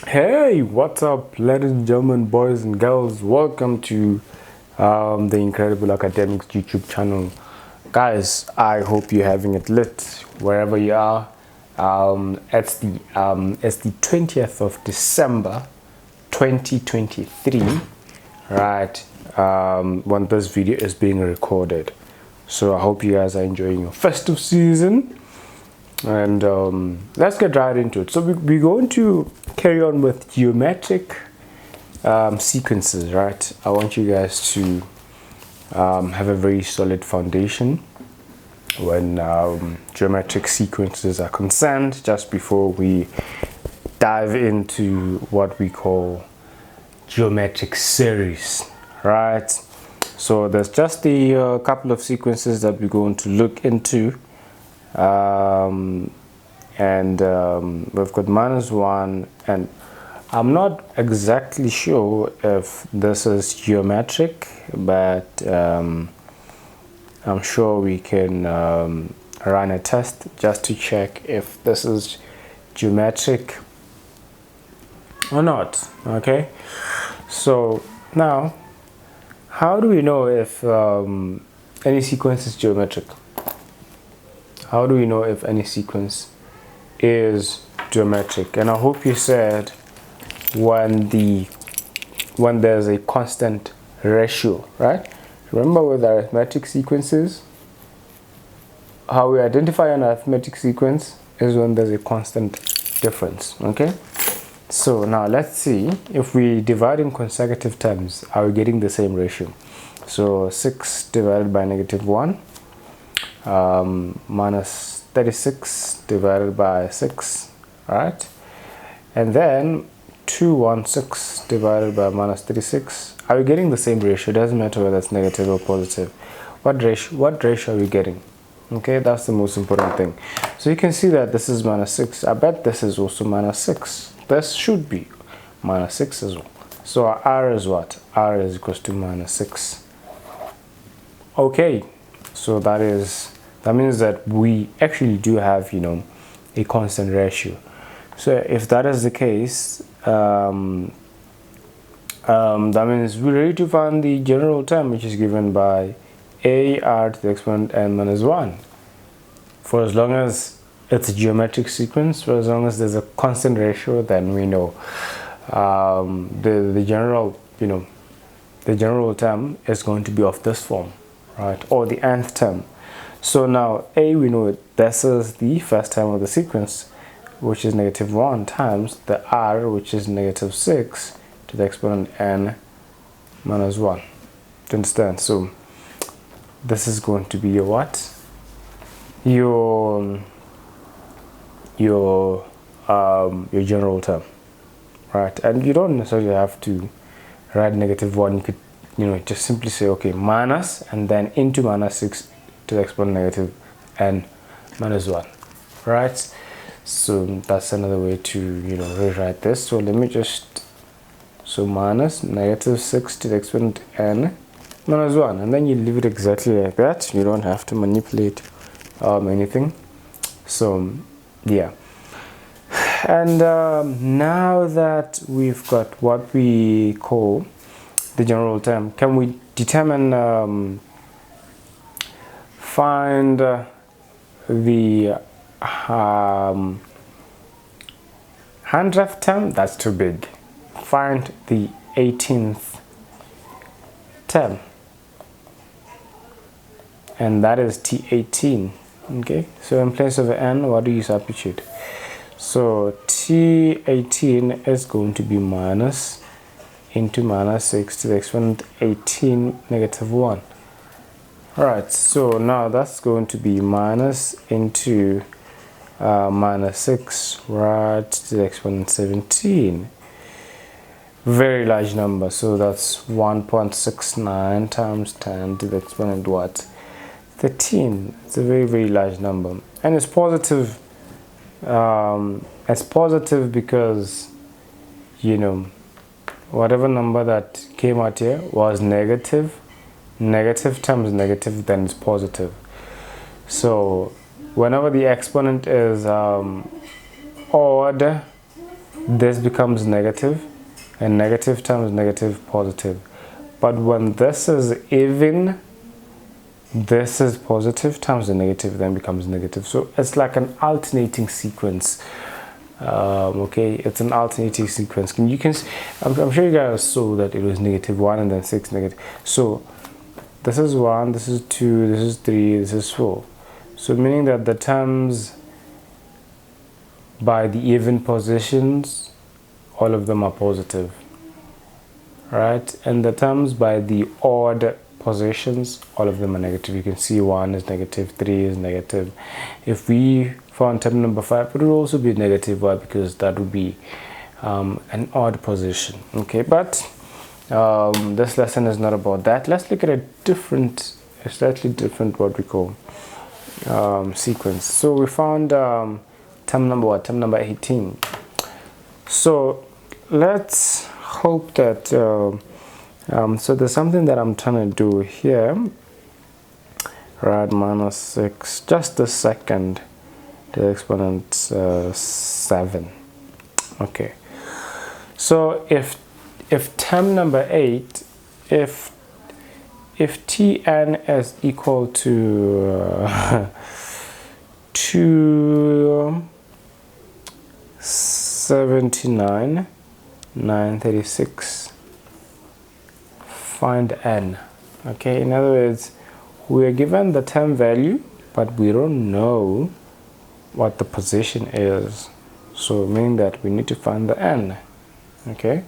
Hey, what's up, ladies and gentlemen, boys and girls? Welcome to the Incredible Academics YouTube channel. Guys, I hope you're having it lit wherever you are. It's the 20th of December 2023, right? When this video is being recorded. So I hope you guys are enjoying your festive season. And let's get right into it. So we're going to carry on with geometric sequences, right? I want you guys to have a very solid foundation when geometric sequences are concerned, just before we dive into what we call geometric series, right? So there's just a couple of sequences that we're going to look into. We've got -1, and I'm not exactly sure if this is geometric, but I'm sure we can run a test just to check if this is geometric or not. Okay, so now how do we know if any sequence is geometric? How do we know if any sequence is geometric? And I hope you said when there's a constant ratio, right? Remember with arithmetic sequences, how we identify an arithmetic sequence is when there's a constant difference. Okay, so now let's see if we divide in consecutive terms, are we getting the same ratio? So 6 divided by -1 minus 36 divided by 6, right? And then 216 divided by minus 36. Are we getting the same ratio? It doesn't matter whether it's negative or positive. What ratio are we getting? Okay, that's the most important thing. So you can see that this is -6. I bet this is also -6. This should be -6 as well. So our R is what? R is equals to -6. Okay, so that means that we actually do have, a constant ratio. So if that is the case, that means we're ready to find the general term, which is given by AR to the exponent n-1. For as long as it's a geometric sequence, for as long as there's a constant ratio, then we know the general term is going to be of this form, right? Or the nth term. So now A, we know this is the first term of the sequence, which is -1, times the R, which is -6 to the exponent n-1. Do you understand? So this is going to be your what? Your general term, right? And you don't necessarily have to write -1. You could, just simply say, okay, minus and then into -6 to the exponent n-1, right? So that's another way to rewrite this. So let me so minus -6 to the exponent n-1, and then you leave it exactly like that. You don't have to manipulate anything. So yeah, and now that we've got what we call the general term, can we determine find the 100th term? That's too big. Find the 18th term, and that is T18. Okay, so in place of n, what do you substitute? So T18 is going to be minus into -6 to the exponent 18 -1. Alright, so now that's going to be minus into -6 right to the exponent 17. Very large number, so that's 1.69 times 10 to the exponent what? 13. It's a very, very large number, and it's positive. It's positive because whatever number that came out here was negative. Negative times negative, then it's positive. So whenever the exponent is odd, this becomes negative, and negative times negative positive. But when this is even, this is positive times the negative then becomes negative. So it's like an alternating sequence. Okay, it's an alternating sequence. I'm sure you guys saw that it was -1 and then 6 negative. So this is 1, this is 2, this is 3, this is 4. So meaning that the terms by the even positions, all of them are positive, right? And the terms by the odd positions, all of them are negative. You can see 1 is negative, 3 is negative. If we found term number 5, it would also be negative. Why? Because that would be an odd position. Okay, but this lesson is not about that. Let's look at a slightly different what we call sequence. So we found term number 18. So let's hope that so there's something that I'm trying to do here, right? -6, just a second, to the exponent 7. Okay, so if term number 8, if Tn is equal to 279,936, find n. Okay, in other words, we are given the term value, but we don't know what the position is. So meaning that we need to find the n. Okay,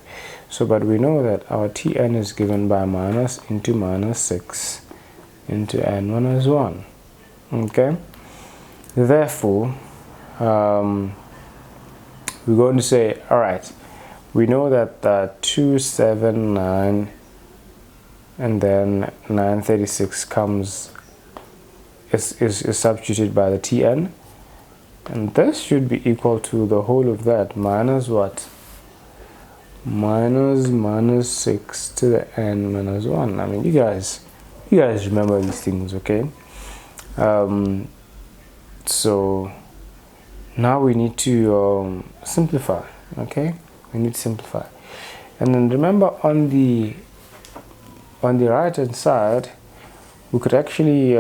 so but we know that our Tn is given by minus into -6 into n minus 1. Okay, therefore we're going to say, all right, we know that 279 and then 936 is substituted by the Tn, and this should be equal to the whole of that minus what? Minus 6 to the n minus 1. I mean, you guys remember these things, okay? So now we need to simplify. Okay, we need to simplify, and then remember on the right hand side we could actually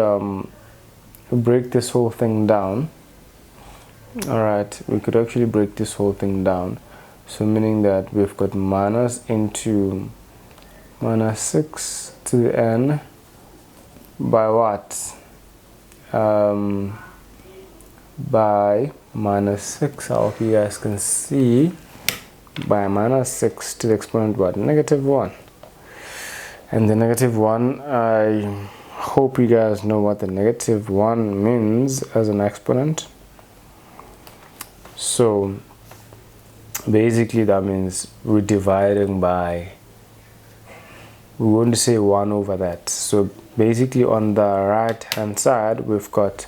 break this whole thing down. All right, we could actually break this whole thing down. So meaning that we've got minus into -6 to the n by what? By -6. I hope you guys can see. By -6 to the exponent what? -1. And the -1, I hope you guys know what the -1 means as an exponent. So basically that means we're dividing by, we're going to say 1 over that. So basically on the right hand side we've got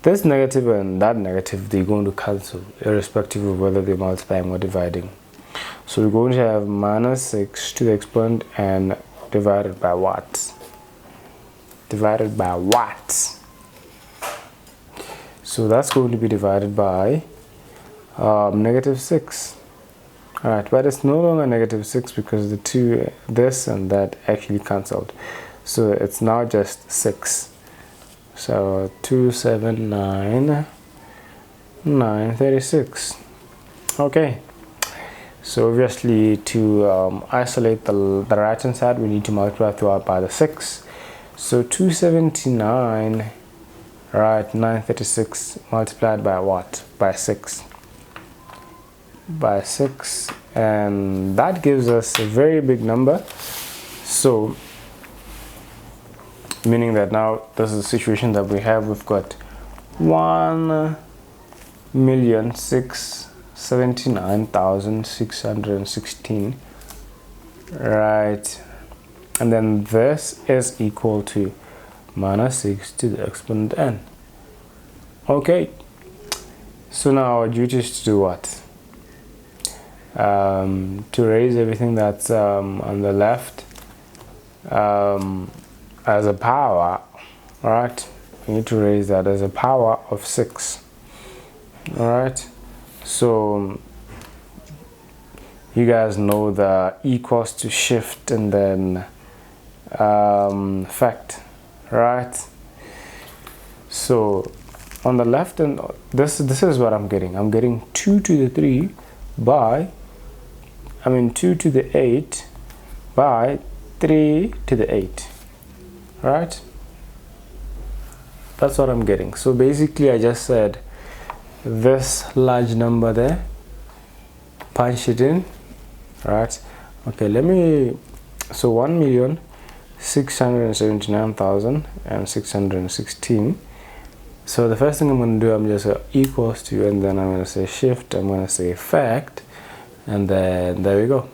this negative and that negative, they're going to cancel irrespective of whether they're multiplying or dividing. So we're going to have -6 to the exponent and divided by what? Divided by what? So that's going to be divided by -6. Alright, but it's no longer -6 because the two, this and that actually cancelled. So it's now just 6. So 279,936. Okay. So obviously to isolate the right hand side, we need to multiply throughout by the 6. So 279, right, 936 multiplied by what? By 6. By 6, and that gives us a very big number. So meaning that now this is the situation that we have. We've got 1,679,616, right? And then this is equal to -6 to the exponent n. Okay, so now our duty is to do what? To raise everything that's on the left as a power, right? We need to raise that as a power of 6. All right, so you guys know the equals to shift and then fact, right? So on the left, and this is what I'm getting 2 to the 3 by 2 to the 8 by 3 to the 8, right? That's what I'm getting. So basically I just said this large number there, punch it in, right? Okay, so 1,679,616. So the first thing I'm going to do, I'm just equals to, and then I'm going to say shift, I'm going to say fact, and then there we go.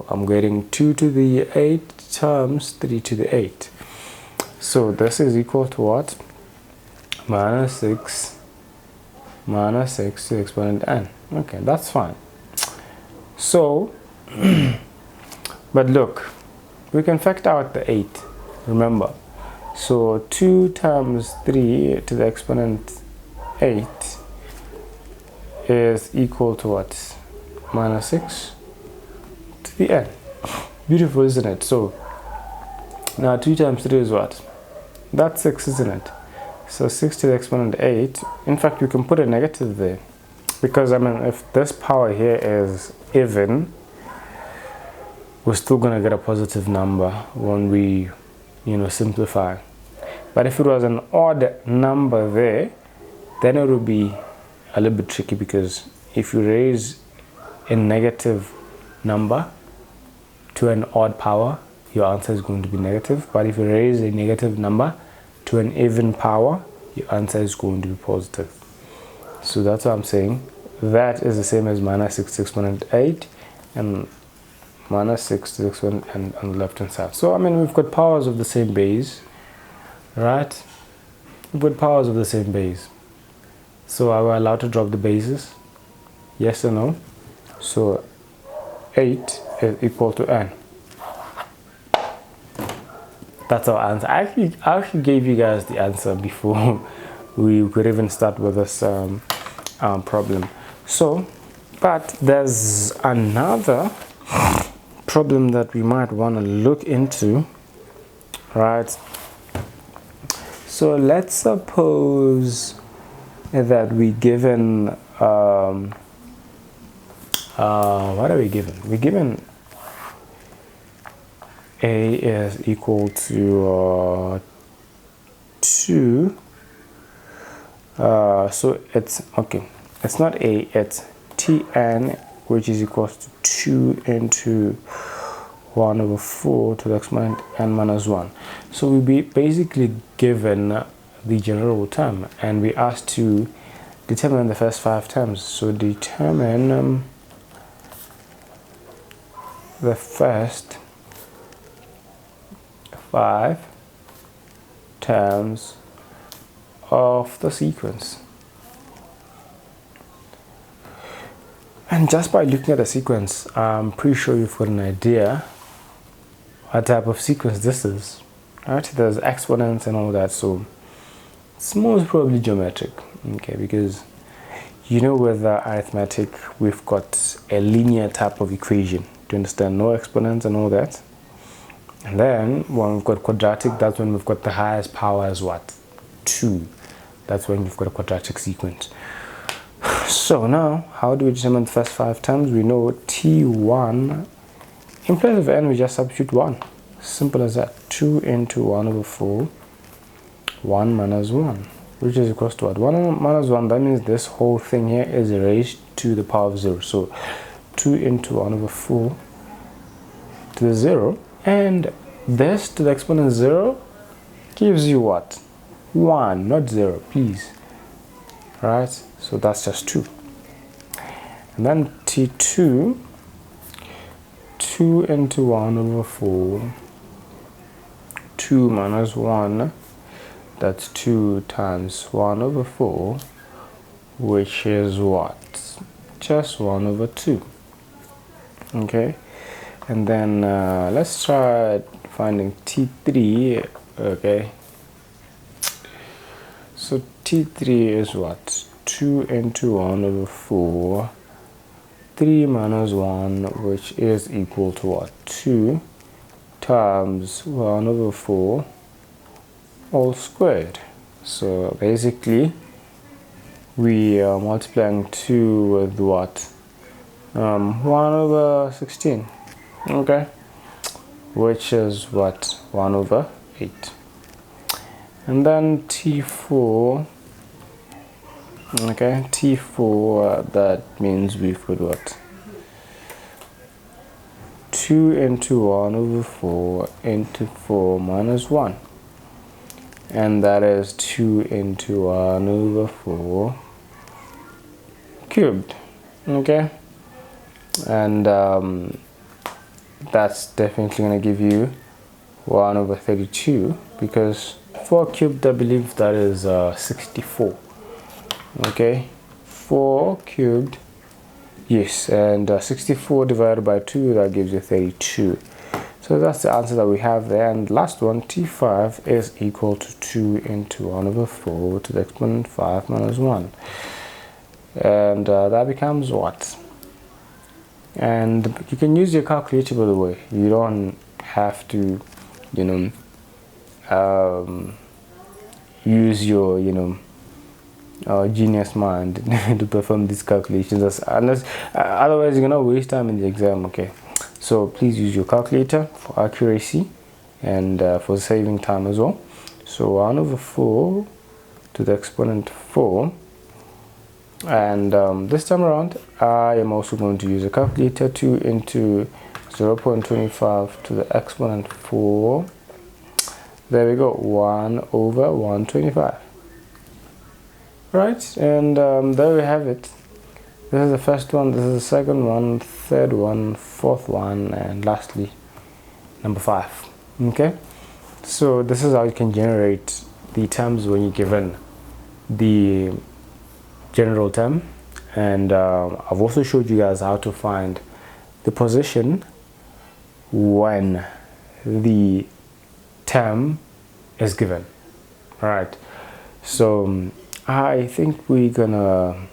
I'm getting 2 to the 8 times 3 to the 8. So this is equal to what? Minus 6 to the exponent n. Okay, that's fine. So but look, we can factor out the 8, remember. So 2 times 3 to the exponent 8 is equal to what? Minus 6 to the n. Beautiful, isn't it? So now 2 times 3 is what? That's 6, isn't it? So 6 to the exponent 8. In fact, you can put a negative there, because if this power here is even, we're still going to get a positive number when we simplify. But if it was an odd number there, then it would be a little bit tricky, because if you raise a negative number to an odd power, your answer is going to be negative. But if you raise a negative number to an even power, your answer is going to be positive. So that's what I'm saying. That is the same as minus 6 to the exponent 8 and minus 6 to the exponent n on the left hand side. So we've got powers of the same base, right? We've got powers of the same base. So are we allowed to drop the bases? Yes or no? So 8 is equal to n. That's our answer. I actually gave you guys the answer before we could even start with this problem. So, but there's another problem that we might want to look into, right? So let's suppose that we given what are we given? We're given a is equal to 2. So it's okay. It's not a. It's Tn, which is equal to 2 into 1 over 4 to the exponent n minus 1. So we'll be basically given the general term, and we asked to determine the first 5 terms. So determine the first 5 terms of the sequence. And just by looking at the sequence, I'm pretty sure you've got an idea what type of sequence this is. Right? There's exponents and all that, so it's most probably geometric. Okay, because with arithmetic we've got a linear type of equation. Do you understand? No exponents and all that. And then when we've got quadratic, that's when we've got the highest power as what? 2. That's when we've got a quadratic sequence. So now, how do we determine the first 5 terms? We know T1, in place of n, we just substitute 1. Simple as that. 2 into 1 over 4, 1 minus 1, which is equals to what? 1 minus 1, that means this whole thing here is raised to the power of 0. So 2 into 1 over 4 to the 0. And this to the exponent 0 gives you what? 1, not 0, please. Right? So that's just 2. And then T2, 2 into 1 over 4, 2 minus 1, that's 2 times 1 over 4, which is what? Just 1 over 2. Okay? And then let's try finding T3. Okay, so T3 is what? 2 into 1 over 4 3 minus 1, which is equal to what? 2 times 1 over 4 all squared. So basically we are multiplying 2 with what? 1 over 16, okay, which is what? 1 over 8. And then T4, okay, T4, that means we've got what? 2 into 1 over 4 into 4 minus 1, and that is 2 into 1 over 4 cubed, okay, and that's definitely going to give you 1 over 32, because 4 cubed, I believe that is 64, okay, 4 cubed, yes, and 64 divided by 2, that gives you 32. So that's the answer that we have there. And last one, T5 is equal to 2 into 1 over 4 to the exponent 5 minus 1, and that becomes what? And you can use your calculator, by the way. You don't have to, you know, use your, you know, genius mind to perform these calculations, unless otherwise you're gonna waste time in the exam, okay? So please use your calculator for accuracy and for saving time as well. So 1 over 4 to the exponent 4, and this time around I am also going to use a calculator. 2 into 0.25 to the exponent 4, there we go, 1 over 125. Right, and there we have it. This is the first one, this is the second one, third one, fourth one, and lastly number 5. Okay, so this is how you can generate the terms when you're given the general term, and I've also showed you guys how to find the position when the term is given. All right, so I think we're gonna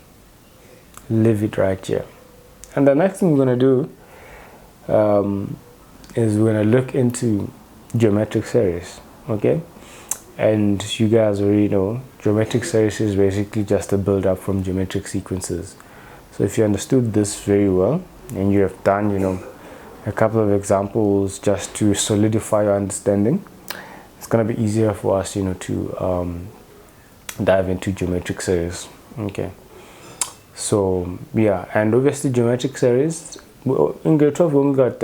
leave it right here, and the next thing we're gonna do is we're gonna look into geometric series, okay? And you guys already know geometric series is basically just a build-up from geometric sequences. So if you understood this very well and you have done, you know, a couple of examples just to solidify your understanding, it's gonna be easier for us, you know, to dive into geometric series, okay? So yeah, and obviously geometric series, in grade 12 we only got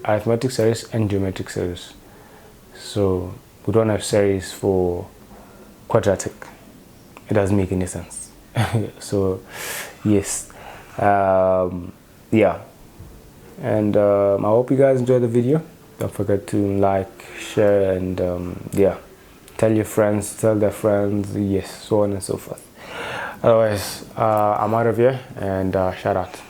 arithmetic series and geometric series, so we don't have series for quadratic. It doesn't make any sense. So yes, yeah, and I hope you guys enjoyed the video. Don't forget to like, share, and yeah, tell your friends, tell their friends, yes, so on and so forth. Otherwise, I'm out of here, and shout out.